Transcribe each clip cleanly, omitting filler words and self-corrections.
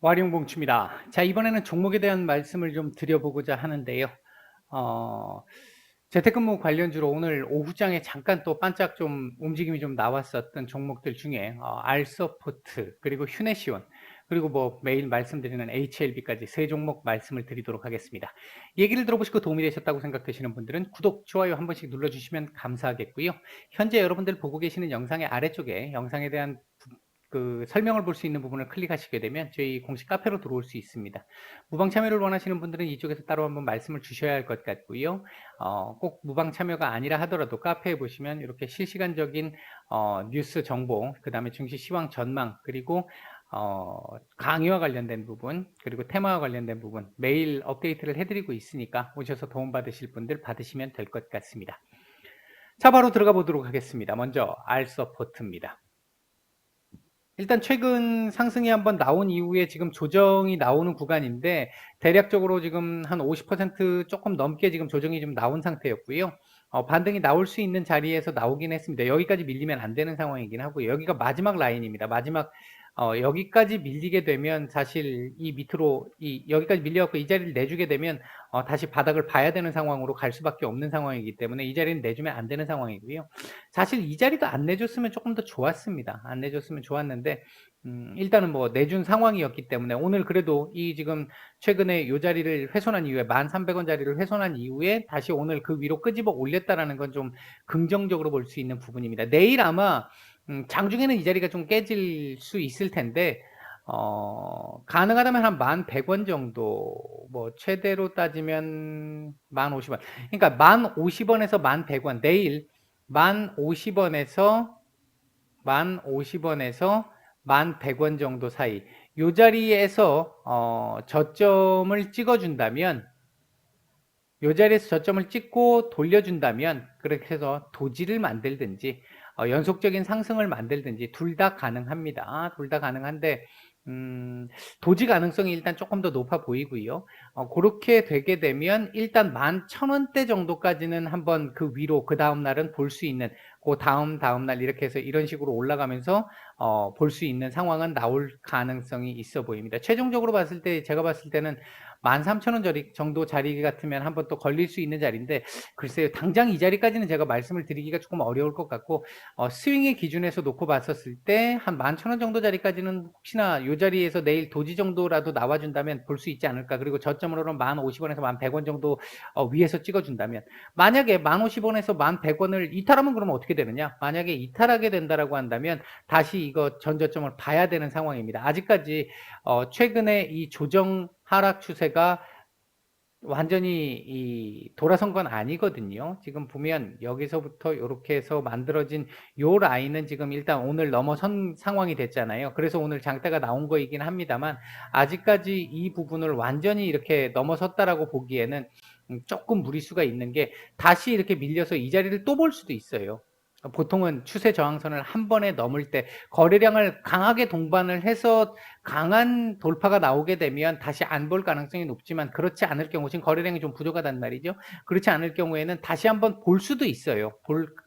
와룡봉추입니다. 자, 이번에는 종목에 대한 말씀을 좀 드려보고자 하는데요. 어, 재택근무 관련주로 오늘 오후장에 잠깐 또 반짝 좀 움직임이 좀 나왔었던 종목들 중에 알서포트, 그리고 휴네시온, 그리고 뭐 매일 말씀드리는 HLB까지 세 종목 말씀을 드리도록 하겠습니다. 얘기를 들어보시고 도움이 되셨다고 생각되시는 분들은 구독, 좋아요 한 번씩 눌러주시면 감사하겠고요. 현재 여러분들 보고 계시는 영상의 아래쪽에 영상에 대한 그 설명을 볼 수 있는 부분을 클릭하시게 되면 저희 공식 카페로 들어올 수 있습니다. 무방 참여를 원하시는 분들은 이쪽에서 따로 한번 말씀을 주셔야 할 것 같고요. 꼭 무방 참여가 아니라 하더라도 카페에 보시면 이렇게 실시간적인 뉴스 정보, 그 다음에 증시 시황 전망, 그리고 강의와 관련된 부분, 그리고 테마와 관련된 부분 매일 업데이트를 해드리고 있으니까 오셔서 도움받으실 분들 받으시면 될 것 같습니다. 자, 바로 들어가 보도록 하겠습니다. 먼저 알서포트입니다. 일단 최근 상승이 한번 나온 이후에 지금 조정이 나오는 구간인데 대략적으로 지금 한 50% 조금 넘게 지금 조정이 좀 나온 상태였고요. 반등이 나올 수 있는 자리에서 나오긴 했습니다. 여기까지 밀리면 안 되는 상황이긴 하고요. 여기가 마지막 라인입니다. 마지막 여기까지 밀리게 되면 사실 이 밑으로 여기까지 밀려갖고 이 자리를 내주게 되면 다시 바닥을 봐야 되는 상황으로 갈 수밖에 없는 상황이기 때문에 이 자리는 내주면 안 되는 상황이고요. 사실 이 자리도 안 내줬으면 조금 더 좋았습니다. 안 내줬으면 좋았는데 일단은 뭐 내준 상황이었기 때문에 오늘 그래도 이 지금 최근에 이 자리를 훼손한 이후에 1,300원 자리를 훼손한 이후에 다시 오늘 그 위로 끄집어 올렸다라는 건 좀 긍정적으로 볼 수 있는 부분입니다. 내일 아마 장중에는 이 자리가 좀 깨질 수 있을 텐데 가능하다면 한 1,100원 정도, 뭐 최대로 따지면 1,050원, 그러니까 1,050원에서 1,100원, 내일 1,050원에서 1,100원 정도 사이 요 자리에서 저점을 찍어준다면, 요 자리에서 저점을 찍고 돌려준다면, 그렇게 해서 도지를 만들든지 연속적인 상승을 만들든지 둘 다 가능합니다. 둘 다 가능한데 도지 가능성이 일단 조금 더 높아 보이고요. 그렇게 되게 되면 일단 11,000원대 정도까지는 한번 그 위로 그 다음 날은 볼 수 있는, 그 다음 날 이렇게 해서 이런 식으로 올라가면서 볼 수 있는 상황은 나올 가능성이 있어 보입니다. 최종적으로 봤을 때 제가 봤을 때는 13,000원 정도 자리 같으면 한번 또 걸릴 수 있는 자리인데, 글쎄요, 당장 이 자리까지는 제가 말씀을 드리기가 조금 어려울 것 같고, 스윙의 기준에서 놓고 봤었을 때 한 11,000원 정도 자리까지는 혹시나 이 자리에서 내일 도지 정도라도 나와준다면 볼 수 있지 않을까. 그리고 저점으로는 1,050원에서 1,100원 정도 위에서 찍어준다면, 만약에 1,050원에서 1,100원을 이탈하면 그러면 어떻게 되느냐, 만약에 이탈하게 된다라고 한다면 다시 이거 전저점을 봐야 되는 상황입니다. 아직까지 최근에 이 조정 하락 추세가 완전히 돌아선 건 아니거든요. 지금 보면 여기서부터 이렇게 해서 만들어진 요 라인은 지금 일단 오늘 넘어선 상황이 됐잖아요. 그래서 오늘 장대가 나온 거이긴 합니다만, 아직까지 이 부분을 완전히 이렇게 넘어섰다라고 보기에는 조금 무리수가 있는 게, 다시 이렇게 밀려서 이 자리를 또 볼 수도 있어요. 보통은 추세 저항선을 한 번에 넘을 때 거래량을 강하게 동반을 해서 강한 돌파가 나오게 되면 다시 안 볼 가능성이 높지만, 그렇지 않을 경우, 지금 거래량이 좀 부족하단 말이죠. 그렇지 않을 경우에는 다시 한번 볼 수도 있어요.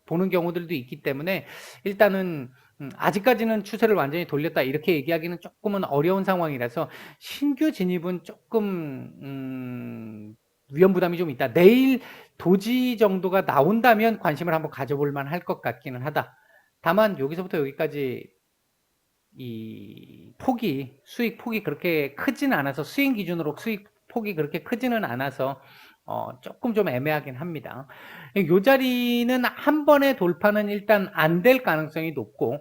보는 경우들도 있기 때문에 일단은 아직까지는 추세를 완전히 돌렸다 이렇게 얘기하기는 조금은 어려운 상황이라서 신규 진입은 조금 위험 부담이 좀 있다. 내일 도지 정도가 나온다면 관심을 한번 가져볼 만할 것 같기는 하다. 다만 여기서부터 여기까지 이 폭이, 수익 폭이 그렇게 크지는 않아서, 수익 기준으로 수익 폭이 그렇게 크지는 않아서 조금 좀 애매하긴 합니다. 이 자리는 한 번의 돌파는 일단 안 될 가능성이 높고,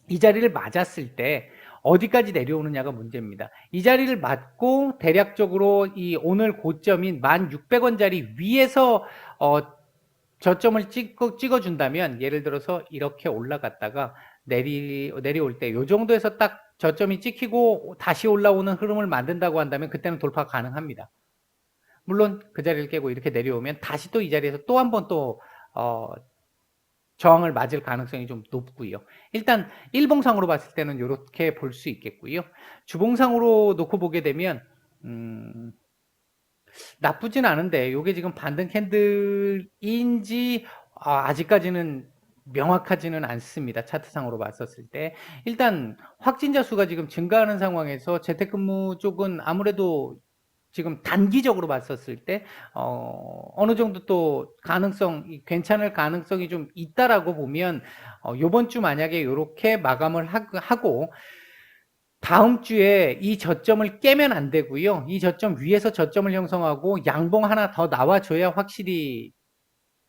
이 자리를 맞았을 때 어디까지 내려오느냐가 문제입니다. 이 자리를 맞고 대략적으로 이 오늘 고점인 1,600원짜리 위에서 저점을 찍어준다면, 예를 들어서 이렇게 올라갔다가 내려올 때 이 정도에서 딱 저점이 찍히고 다시 올라오는 흐름을 만든다고 한다면 그때는 돌파가 가능합니다. 물론 그 자리를 깨고 이렇게 내려오면 다시 또 이 자리에서 또 한 번 또 저항을 맞을 가능성이 좀 높고요. 일단 일봉상으로 봤을 때는 이렇게 볼 수 있겠고요. 주봉상으로 놓고 보게 되면 나쁘진 않은데, 이게 지금 반등 캔들인지 아직까지는 명확하지는 않습니다. 차트상으로 봤었을 때. 일단 확진자 수가 지금 증가하는 상황에서 재택근무 쪽은 아무래도 지금 단기적으로 봤었을 때 어느 정도 또 괜찮을 가능성이 좀 있다라고 보면 요번 주 만약에 요렇게 마감을 하고 다음 주에 이 저점을 깨면 안 되고요. 이 저점 위에서 저점을 형성하고 양봉 하나 더 나와줘야 확실히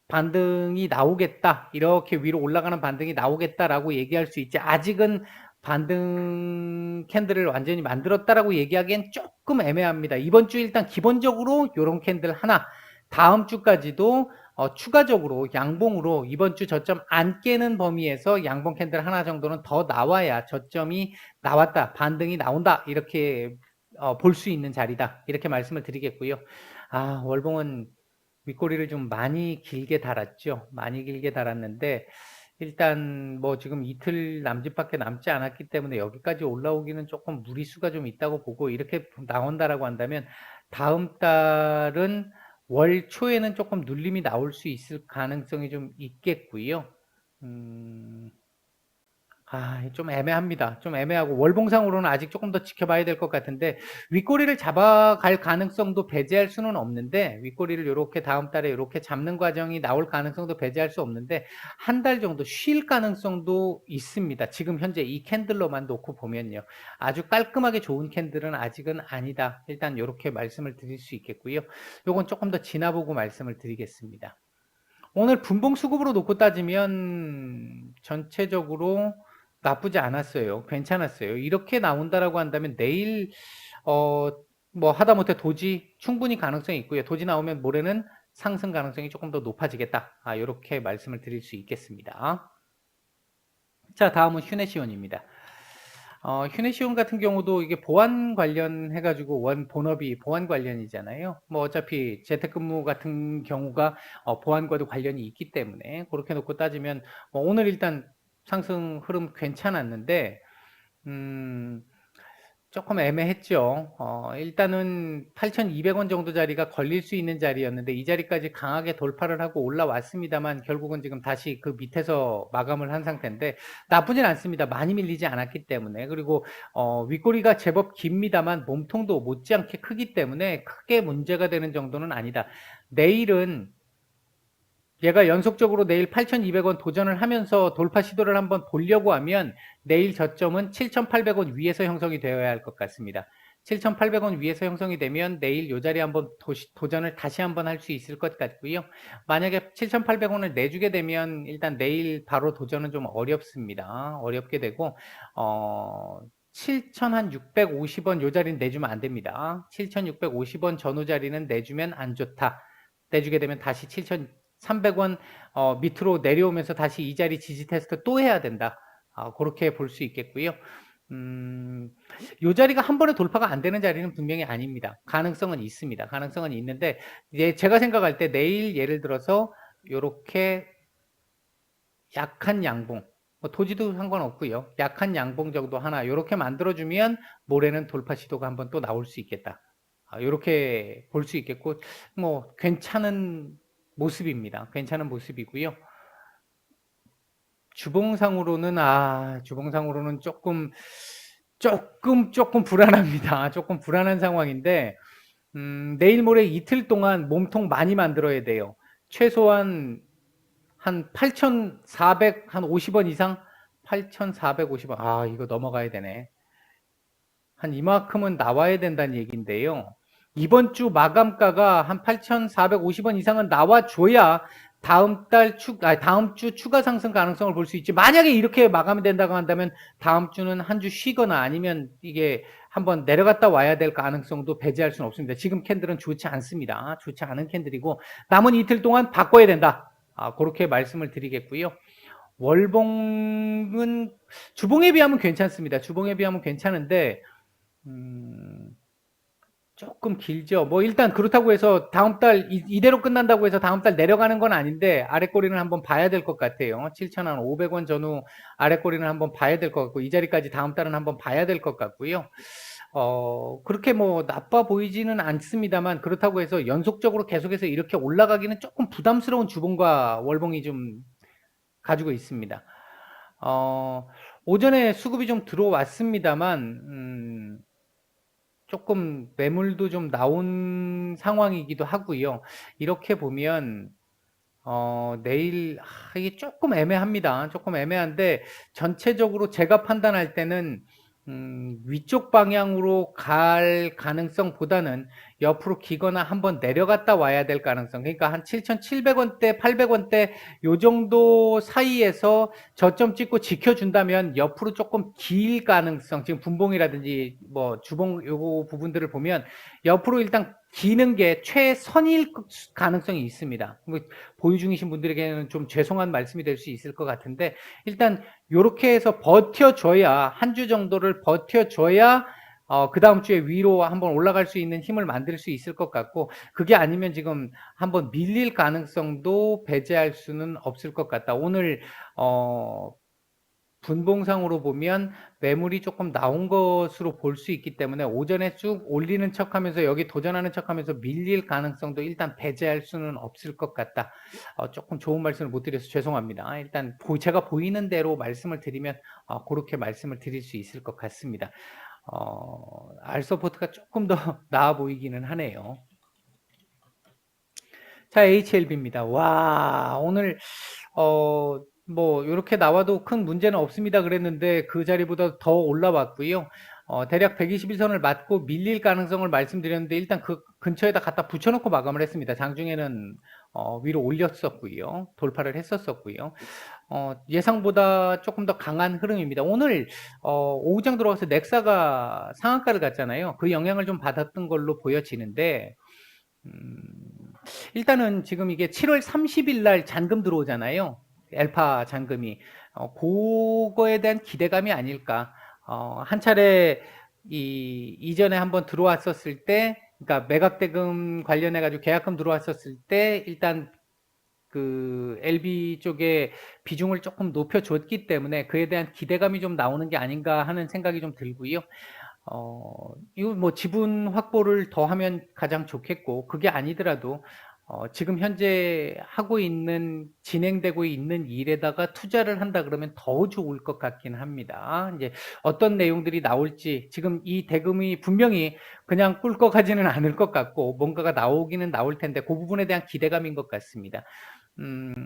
반등이 나오겠다. 이렇게 위로 올라가는 반등이 나오겠다라고 얘기할 수 있지. 아직은 반등 캔들을 완전히 만들었다라고 얘기하기엔 조금 애매합니다. 이번 주 일단 기본적으로 이런 캔들 하나, 다음 주까지도 추가적으로 양봉으로 이번 주 저점 안 깨는 범위에서 양봉 캔들 하나 정도는 더 나와야 저점이 나왔다, 반등이 나온다 이렇게 볼 수 있는 자리다 이렇게 말씀을 드리겠고요. 월봉은 윗꼬리를 좀 많이 길게 달았죠. 많이 길게 달았는데 일단 뭐 지금 이틀 남짓밖에 남지 않았기 때문에 여기까지 올라오기는 조금 무리수가 좀 있다고 보고, 이렇게 나온다라고 한다면 다음 달은 월 초에는 조금 눌림이 나올 수 있을 가능성이 좀 있겠고요. 좀 애매합니다. 좀 애매하고 월봉상으로는 아직 조금 더 지켜봐야 될 것 같은데, 윗꼬리를 잡아갈 가능성도 배제할 수는 없는데, 윗꼬리를 이렇게 다음 달에 이렇게 잡는 과정이 나올 가능성도 배제할 수 없는데 한 달 정도 쉴 가능성도 있습니다. 지금 현재 이 캔들로만 놓고 보면요. 아주 깔끔하게 좋은 캔들은 아직은 아니다. 일단 이렇게 말씀을 드릴 수 있겠고요. 요건 조금 더 지나보고 말씀을 드리겠습니다. 오늘 분봉 수급으로 놓고 따지면 전체적으로 나쁘지 않았어요. 괜찮았어요. 이렇게 나온다라고 한다면 내일 뭐 하다못해 도지 충분히 가능성이 있고요. 도지 나오면 모레는 상승 가능성이 조금 더 높아지겠다. 이렇게 말씀을 드릴 수 있겠습니다. 자, 다음은 휴네시온입니다. 휴네시온 같은 경우도 이게 보안 관련해가지고 본업이 보안 관련이잖아요. 뭐 어차피 재택근무 같은 경우가 보안과도 관련이 있기 때문에 그렇게 놓고 따지면 오늘 일단 상승 흐름 괜찮았는데 조금 애매했죠. 일단은 8,200원 정도 자리가 걸릴 수 있는 자리였는데 이 자리까지 강하게 돌파를 하고 올라왔습니다만 결국은 지금 다시 그 밑에서 마감을 한 상태인데 나쁘진 않습니다. 많이 밀리지 않았기 때문에. 그리고 윗꼬리가 제법 깁니다만 몸통도 못지않게 크기 때문에 크게 문제가 되는 정도는 아니다. 내일은 얘가 연속적으로 내일 8,200원 도전을 하면서 돌파 시도를 한번 보려고 하면 내일 저점은 7,800원 위에서 형성이 되어야 할 것 같습니다. 7,800원 위에서 형성이 되면 내일 이 자리에 한번 도전을 다시 한번 할 수 있을 것 같고요. 만약에 7,800원을 내주게 되면 일단 내일 바로 도전은 좀 어렵습니다. 어렵게 되고 7,650원 요 자리는 내주면 안 됩니다. 7,650원 전후 자리는 내주면 안 좋다. 내주게 되면 다시 7,300원 밑으로 내려오면서 다시 이 자리 지지 테스트 또 해야 된다. 그렇게 볼 수 있겠고요. 이 자리가 한 번에 돌파가 안 되는 자리는 분명히 아닙니다. 가능성은 있습니다. 가능성은 있는데 이제 제가 생각할 때 내일 예를 들어서 이렇게 약한 양봉, 도지도 상관없고요. 약한 양봉 정도 하나 이렇게 만들어주면 모레는 돌파 시도가 한번 또 나올 수 있겠다. 이렇게 볼 수 있겠고 뭐 괜찮은 모습입니다. 괜찮은 모습이고요. 주봉상으로는 조금 불안합니다. 조금 불안한 상황인데 내일 모레 이틀 동안 몸통 많이 만들어야 돼요. 최소한 한 8,400, 한 50원 이상? 8,450원. 이거 넘어가야 되네. 한 이만큼은 나와야 된다는 얘기인데요. 이번 주 마감가가 한 8,450원 이상은 나와줘야 다음 주 추가 상승 가능성을 볼 수 있지. 만약에 이렇게 마감이 된다고 한다면 다음 주는 한 주 쉬거나 아니면 이게 한번 내려갔다 와야 될 가능성도 배제할 수는 없습니다. 지금 캔들은 좋지 않습니다. 좋지 않은 캔들이고 남은 이틀 동안 바꿔야 된다. 그렇게 말씀을 드리겠고요. 월봉은 주봉에 비하면 괜찮습니다. 주봉에 비하면 괜찮은데 조금 길죠. 뭐 일단 그렇다고 해서 다음 달 이대로 끝난다고 해서 다음 달 내려가는 건 아닌데 아래꼬리는 한번 봐야 될 것 같아요. 7,500원 전후 아래꼬리는 한번 봐야 될 것 같고 이 자리까지 다음 달은 한번 봐야 될 것 같고요. 그렇게 뭐 나빠 보이지는 않습니다만 그렇다고 해서 연속적으로 계속해서 이렇게 올라가기는 조금 부담스러운 주봉과 월봉이 좀 가지고 있습니다. 오전에 수급이 좀 들어왔습니다만, 조금 매물도 좀 나온 상황이기도 하고요. 이렇게 보면 내일 이게 조금 애매합니다. 조금 애매한데 전체적으로 제가 판단할 때는 위쪽 방향으로 갈 가능성보다는 옆으로 기거나 한번 내려갔다 와야 될 가능성. 그러니까 한 7,700원대, 800원대 요 정도 사이에서 저점 찍고 지켜준다면 옆으로 조금 길 가능성. 지금 분봉이라든지 뭐 주봉 요거 부분들을 보면 옆으로 일단 기는 게 최선일 가능성이 있습니다. 보유 중이신 분들에게는 좀 죄송한 말씀이 될 수 있을 것 같은데 일단 요렇게 해서 버텨줘야 한 주 정도를 버텨줘야 그 다음 주에 위로 한번 올라갈 수 있는 힘을 만들 수 있을 것 같고 그게 아니면 지금 한번 밀릴 가능성도 배제할 수는 없을 것 같다. 오늘 분봉상으로 보면 매물이 조금 나온 것으로 볼 수 있기 때문에 오전에 쭉 올리는 척하면서 여기 도전하는 척하면서 밀릴 가능성도 일단 배제할 수는 없을 것 같다. 조금 좋은 말씀을 못 드려서 죄송합니다. 일단 제가 보이는 대로 말씀을 드리면 그렇게 말씀을 드릴 수 있을 것 같습니다. R서포트가 조금 더 나아 보이기는 하네요. 자, HLB입니다. 와, 오늘 뭐 이렇게 나와도 큰 문제는 없습니다 그랬는데 그 자리보다 더 올라왔고요. 대략 121선을 맞고 밀릴 가능성을 말씀드렸는데 일단 그 근처에다 갖다 붙여놓고 마감을 했습니다. 장중에는 위로 올렸었고요. 돌파를 했었었고요. 예상보다 조금 더 강한 흐름입니다. 오늘 오후장 들어와서 넥사가 상한가를 갔잖아요. 그 영향을 좀 받았던 걸로 보여지는데 일단은 지금 이게 7월 30일 날 잔금 들어오잖아요. 엘파 잔금이. 그거에 대한 기대감이 아닐까. 한 차례 이전에 한번 들어왔었을 때, 그러니까 매각대금 관련해가지고 계약금 들어왔었을 때, 일단 그 LB 쪽에 비중을 조금 높여줬기 때문에 그에 대한 기대감이 좀 나오는 게 아닌가 하는 생각이 좀 들고요. 이거 뭐 지분 확보를 더 하면 가장 좋겠고, 그게 아니더라도, 지금 현재 하고 있는, 진행되고 있는 일에다가 투자를 한다 그러면 더 좋을 것 같긴 합니다. 이제 어떤 내용들이 나올지, 지금 이 대금이 분명히 그냥 꿀꺽하지는 않을 것 같고, 뭔가가 나오기는 나올 텐데, 그 부분에 대한 기대감인 것 같습니다.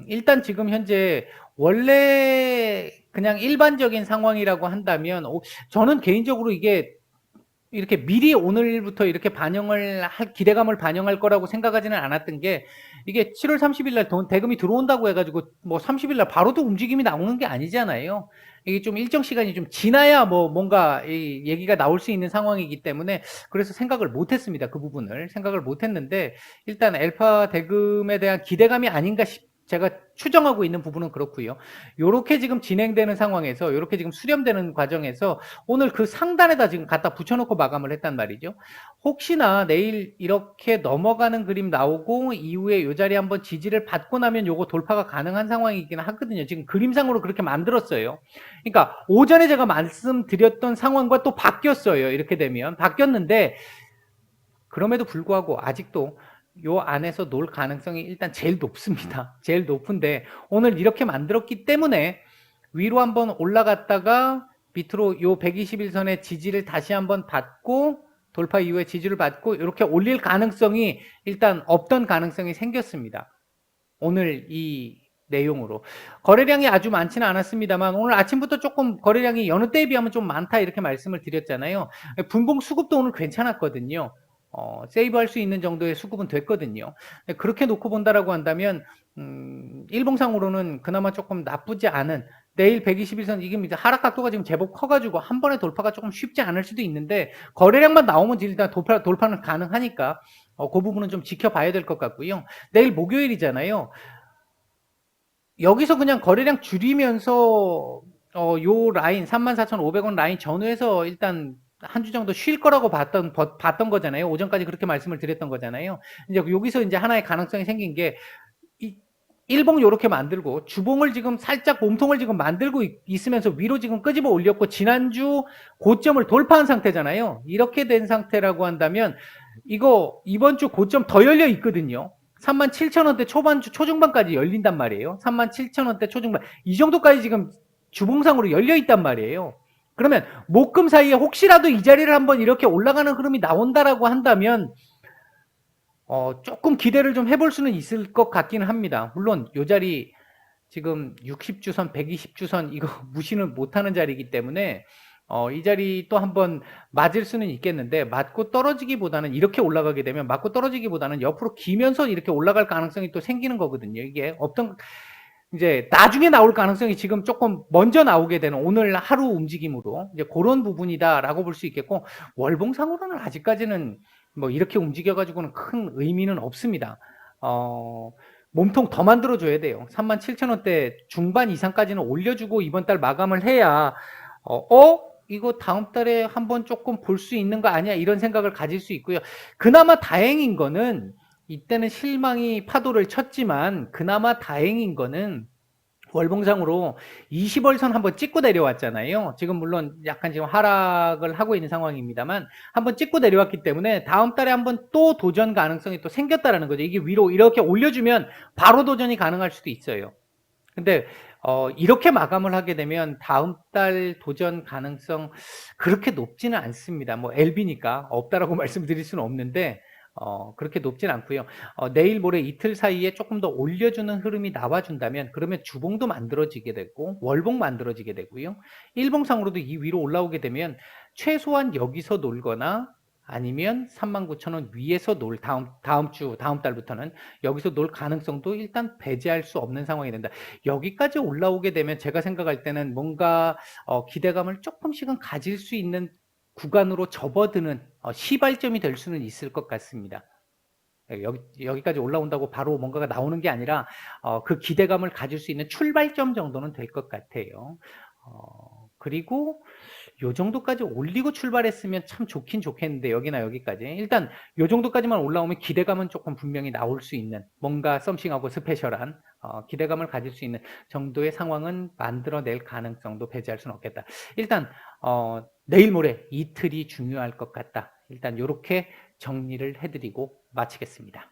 일단 지금 현재 원래 그냥 일반적인 상황이라고 한다면, 저는 개인적으로 이게 이렇게 미리 오늘부터 이렇게 기대감을 반영할 거라고 생각하지는 않았던 게 이게 7월 30일 날 대금이 들어온다고 해가지고 뭐 30일 날 바로도 움직임이 나오는 게 아니잖아요. 이게 좀 일정 시간이 좀 지나야 뭐 뭔가 이 얘기가 나올 수 있는 상황이기 때문에 그래서 생각을 못 했습니다. 그 부분을 생각을 못 했는데 일단 알파 대금에 대한 기대감이 아닌가 제가 추정하고 있는 부분은 그렇고요. 요렇게 지금 진행되는 상황에서 요렇게 지금 수렴되는 과정에서 오늘 그 상단에다 지금 갖다 붙여놓고 마감을 했단 말이죠. 혹시나 내일 이렇게 넘어가는 그림 나오고 이후에 요 자리 한번 지지를 받고 나면 요거 돌파가 가능한 상황이긴 하거든요. 지금 그림상으로 그렇게 만들었어요. 그러니까 오전에 제가 말씀드렸던 상황과 또 바뀌었어요. 이렇게 되면 바뀌었는데 그럼에도 불구하고 아직도 요 안에서 놀 가능성이 일단 제일 높습니다. 제일 높은데 오늘 이렇게 만들었기 때문에 위로 한번 올라갔다가 밑으로 요 121선의 지지를 다시 한번 받고 돌파 이후에 지지를 받고 이렇게 올릴 가능성이 일단 없던 가능성이 생겼습니다. 오늘 이 내용으로 거래량이 아주 많지는 않았습니다만 오늘 아침부터 조금 거래량이 여느 때에 비하면 좀 많다 이렇게 말씀을 드렸잖아요. 분봉 수급도 오늘 괜찮았거든요. 세이브할 수 있는 정도의 수급은 됐거든요. 그렇게 놓고 본다라고 한다면 일봉상으로는 그나마 조금 나쁘지 않은 내일 121선 이게 하락 각도가 지금 제법 커가지고 한 번에 돌파가 조금 쉽지 않을 수도 있는데 거래량만 나오면 일단 돌파는 가능하니까 그 부분은 좀 지켜봐야 될 것 같고요. 내일 목요일이잖아요. 여기서 그냥 거래량 줄이면서 요 라인 34,500원 라인 전후에서 일단 한 주 정도 쉴 거라고 봤던 거잖아요. 오전까지 그렇게 말씀을 드렸던 거잖아요. 이제 여기서 이제 하나의 가능성이 생긴 게 일봉 요렇게 만들고 주봉을 지금 살짝 몸통을 지금 만들고 있으면서 위로 지금 끄집어 올렸고 지난주 고점을 돌파한 상태잖아요. 이렇게 된 상태라고 한다면 이거 이번 주 고점 더 열려 있거든요. 37,000원대 초중반까지 열린단 말이에요. 37,000원대 초중반. 이 정도까지 지금 주봉상으로 열려 있단 말이에요. 그러면 목금 사이에 혹시라도 이 자리를 한번 이렇게 올라가는 흐름이 나온다라고 한다면 조금 기대를 좀 해볼 수는 있을 것 같기는 합니다. 물론 이 자리 지금 60주선, 120주선 이거 무시는 못하는 자리이기 때문에 이 자리 또 한번 맞을 수는 있겠는데, 맞고 떨어지기보다는 이렇게 올라가게 되면 맞고 떨어지기보다는 옆으로 기면서 이렇게 올라갈 가능성이 또 생기는 거거든요. 이게 이제 나중에 나올 가능성이 지금 조금 먼저 나오게 되는 오늘 하루 움직임으로 이제 그런 부분이다라고 볼 수 있겠고, 월봉상으로는 아직까지는 뭐 이렇게 움직여가지고는 큰 의미는 없습니다. 몸통 더 만들어줘야 돼요. 37,000원대 중반 이상까지는 올려주고 이번 달 마감을 해야 이거 다음 달에 한번 조금 볼 수 있는 거 아니야? 이런 생각을 가질 수 있고요. 그나마 다행인 거는 이때는 실망이 파도를 쳤지만 그나마 다행인 거는 월봉상으로 20월선 한번 찍고 내려왔잖아요. 지금 물론 약간 지금 하락을 하고 있는 상황입니다만 한번 찍고 내려왔기 때문에 다음 달에 한번 또 도전 가능성이 또 생겼다라는 거죠. 이게 위로 이렇게 올려주면 바로 도전이 가능할 수도 있어요. 근데 이렇게 마감을 하게 되면 다음 달 도전 가능성 그렇게 높지는 않습니다. 뭐 LB니까 없다라고 말씀드릴 수는 없는데 그렇게 높진 않고요. 내일 모레 이틀 사이에 조금 더 올려주는 흐름이 나와준다면 그러면 주봉도 만들어지게 되고 월봉 만들어지게 되고요. 일봉상으로도 이 위로 올라오게 되면 최소한 여기서 놀거나 아니면 39,000원 위에서 다음 달부터는 여기서 놀 가능성도 일단 배제할 수 없는 상황이 된다. 여기까지 올라오게 되면 제가 생각할 때는 뭔가 기대감을 조금씩은 가질 수 있는 구간으로 접어드는 시발점이 될 수는 있을 것 같습니다. 여기까지 올라온다고 바로 뭔가가 나오는 게 아니라 그 기대감을 가질 수 있는 출발점 정도는 될 것 같아요. 그리고 요 정도까지 올리고 출발했으면 참 좋긴 좋겠는데 여기나 여기까지 일단 요 정도까지만 올라오면 기대감은 조금 분명히 나올 수 있는 뭔가 썸씽하고 스페셜한 기대감을 가질 수 있는 정도의 상황은 만들어낼 가능성도 배제할 수는 없겠다. 일단 내일 모레 이틀이 중요할 것 같다. 일단 이렇게 정리를 해드리고 마치겠습니다.